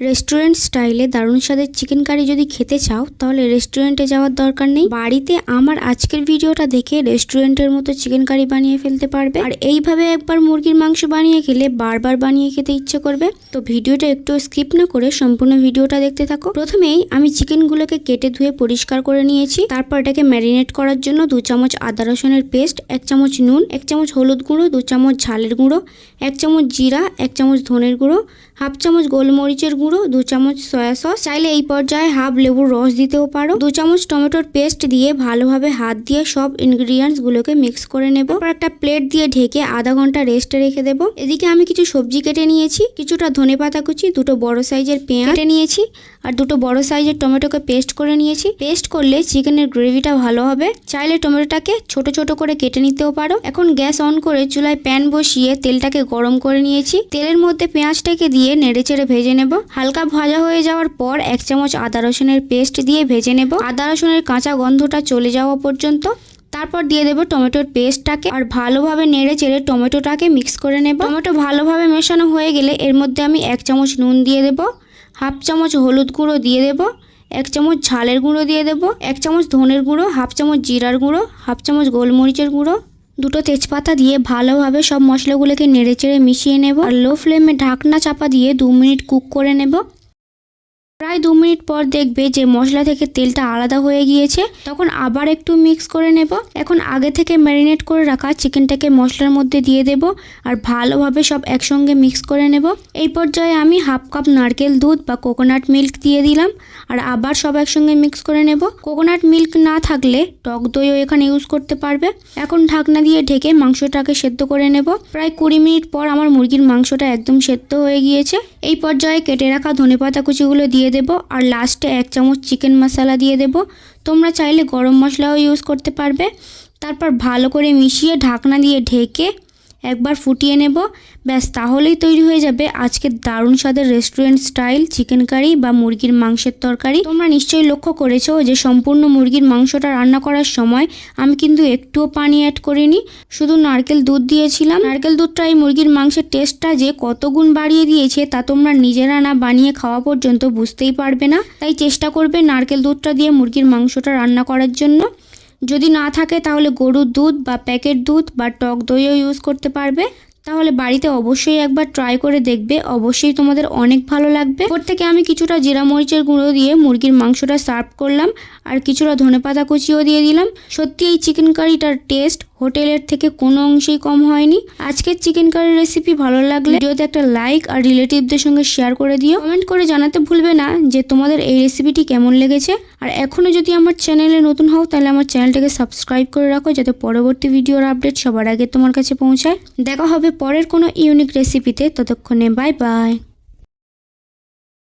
Restaurant স্টাইলে দারুণ স্বাদের চিকেন কারি যদি খেতে চাও তাহলে রেস্টুরেন্টে যাওয়ার দরকার নেই। বাড়িতে আমার আজকের ভিডিওটা দেখে রেস্টুরেন্টের মতো চিকেন কারি বানিয়ে ফেলতে পারবে। আর এইভাবে একবার মুরগির মাংস বানিয়ে খেলে বারবার বানিয়ে খেতে ইচ্ছে করবে। তো ভিডিওটা একটু স্কিপ না করে সম্পূর্ণ ভিডিওটা দেখতে থাকো। প্রথমেই আমি চিকেনগুলোকে কেটে ধুয়ে পরিষ্কার করে নিয়েছি। তারপর এটাকে ম্যারিনেট করার জন্য 2 চামচ আদা রসুনের পেস্ট, 1 চামচ নুন, 1 চামচ হলুদ গুঁড়ো, 2 চামচ ঝালের গুঁড়ো, 1 চামচ জিরা, 1 চামচ ধনের গুঁড়ো, হাফ চামচ গোলমরিচের গুঁড়ো, 2 চামচ সয়া সস, চাইলে এই পর্যায়ে হাফ লেবুর রস দিতেও পারো। 2 চামচ টমেটোর পেস্ট দিয়ে ভালোভাবে হাত দিয়ে সব ইনগ্রিডিয়েন্টস গুলোকে মিক্স করে নেব। তারপর একটা প্লেট দিয়ে ঢেকে আধা ঘন্টা রেস্টে রেখে দেব। এদিকে আমি কিছু সবজি কেটে নিয়েছি, কিছুটা ধনেপাতা কুচি, 2টো বড় সাইজের পেঁয়াজ কেটে নিয়েছি আর 2টো বড় সাইজের টমেটোকে পেস্ট করে নিয়েছি। পেস্ট করলে চিকেনের গ্রেভিটা ভালো হবে। চাইলে টমেটোটাকে ছোট ছোট করে কেটে নিতেও পারো। এখন গ্যাস অন করে চুলায় প্যান বসিয়ে তেলটাকে গরম করে নিয়েছি। তেলের মধ্যে পেঁয়াজটাকে দিয়ে নেড়েচেড়ে ভেজে নেব। হালকা ভাজা হয়ে যাওয়ার পর 1 চামচ আদা রসুনের পেস্ট দিয়ে ভেজে নেব, আদা রসুনের কাঁচা গন্ধটা চলে যাওয়া পর্যন্ত। তারপর দিয়ে দেবো টমেটোর পেস্টটাকে আর ভালোভাবে নেড়ে চেড়ে টমেটোটাকে মিক্স করে নেব। টমেটো ভালোভাবে মেশানো হয়ে গেলে এর মধ্যে আমি 1 চামচ নুন দিয়ে দেব, হাফ চামচ হলুদ গুঁড়ো দিয়ে দেব, 1 চামচ ঝালের গুঁড়ো দিয়ে দেব, 1 চামচ ধনের গুঁড়ো, হাফ চামচ জিরার গুঁড়ো, হাফ চামচ গোলমরিচের গুঁড়ো, 2টো তেজপাতা দিয়ে ভালোভাবে সব মশলাগুলোকে নেড়েচেড়ে মিশিয়ে নেব আর লো ফ্লেমে ঢাকনা চাপা দিয়ে 2 মিনিট কুক করে নেব। প্রায় 2 মিনিট পর দেখবে যে মশলা থেকে তেলটা আলাদা হয়ে গিয়েছে, তখন আবার একটু মিক্স করে নেব। এখন আগে থেকে ম্যারিনেট করে রাখা চিকেনটাকে মশলার মধ্যে দিয়ে দেব আর ভালোভাবে সব একসঙ্গে মিক্স করে নেব। এই পর্যায়ে আমি হাফ কাপ নারকেল দুধ বা কোকোনাট মিল্ক দিয়ে দিলাম আর আবার সব একসঙ্গে মিক্স করে নেব। কোকোনাট মিল্ক না থাকলে টক দইও এখানে ইউজ করতে পারবে। এখন ঢাকনা দিয়ে ঢেকে মাংসটাকে সেদ্ধ করে নেব। প্রায় 20 মিনিট পর আমার মুরগির মাংসটা একদম সেদ্ধ হয়ে গিয়েছে। এই পর্যায়ে কেটে রাখা ধনেপাতা কুচিগুলো দিয়ে দেব আর লাস্টে 1 চামচ চিকেন মশলা দিয়ে দেব। তোমরা চাইলে গরম মশলাও ইউজ করতে পারবে। তারপর ভালো করে মিশিয়ে ঢাকনা দিয়ে ঢেকে একবার ফুটিয়ে নেব। ব্যাস, তাহলেই তৈরি হয়ে যাবে আজকের দারুণ স্বাদের রেস্টুরেন্ট স্টাইল চিকেন কারি বা মুরগির মাংসের তরকারি। তোমরা নিশ্চয়ই লক্ষ্য করেছো যে সম্পূর্ণ মুরগির মাংসটা রান্না করার সময় আমি কিন্তু একটুও পানি অ্যাড করিনি, শুধু নারকেল দুধ দিয়েছিলাম। নারকেল দুধটা এই মুরগির মাংসের টেস্টটা যে কত গুণ বাড়িয়ে দিয়েছে তা তোমরা নিজেরা না বানিয়ে খাওয়া পর্যন্ত বুঝতেই পারবে না। তাই চেষ্টা করবে নারকেল দুধটা দিয়ে মুরগির মাংসটা রান্না করার জন্য। যদি না থাকে তাহলে গরুর দুধ বা প্যাকেট দুধ বা টক দইও ইউজ করতে পারবে। তাহলে বাড়িতে অবশ্যই একবার ট্রাই করে দেখবে, অবশ্যই তোমাদের অনেক ভালো লাগবে। ওপর থেকে আমি কিছুটা জিরা মরিচের গুঁড়ো দিয়ে মুরগির মাংসটা সার্ভ করলাম আর কিছুটা ধনেপাতা কুচিও দিয়ে দিলাম। সত্যি এই চিকেন কারিটার টেস্ট হোটেলের থেকে কোনো অংশেই কম হয়নি। আজকের চিকেন কারির রেসিপি ভালো লাগলে ভিডিওতে একটা লাইক আর রিলেটিভদের সঙ্গে শেয়ার করে দিও। কমেন্ট করে জানাতে ভুলবে না যে তোমাদের এই রেসিপিটি কেমন লেগেছে। আর এখনও যদি আমার চ্যানেলে নতুন হও তাহলে আমার চ্যানেলটাকে সাবস্ক্রাইব করে রাখো যাতে পরবর্তী ভিডিওর আপডেট সবার আগে তোমার কাছে পৌঁছায়। দেখা হবে পরের কোনো ইউনিক রেসিপিতে। ততক্ষণে বাই বাই।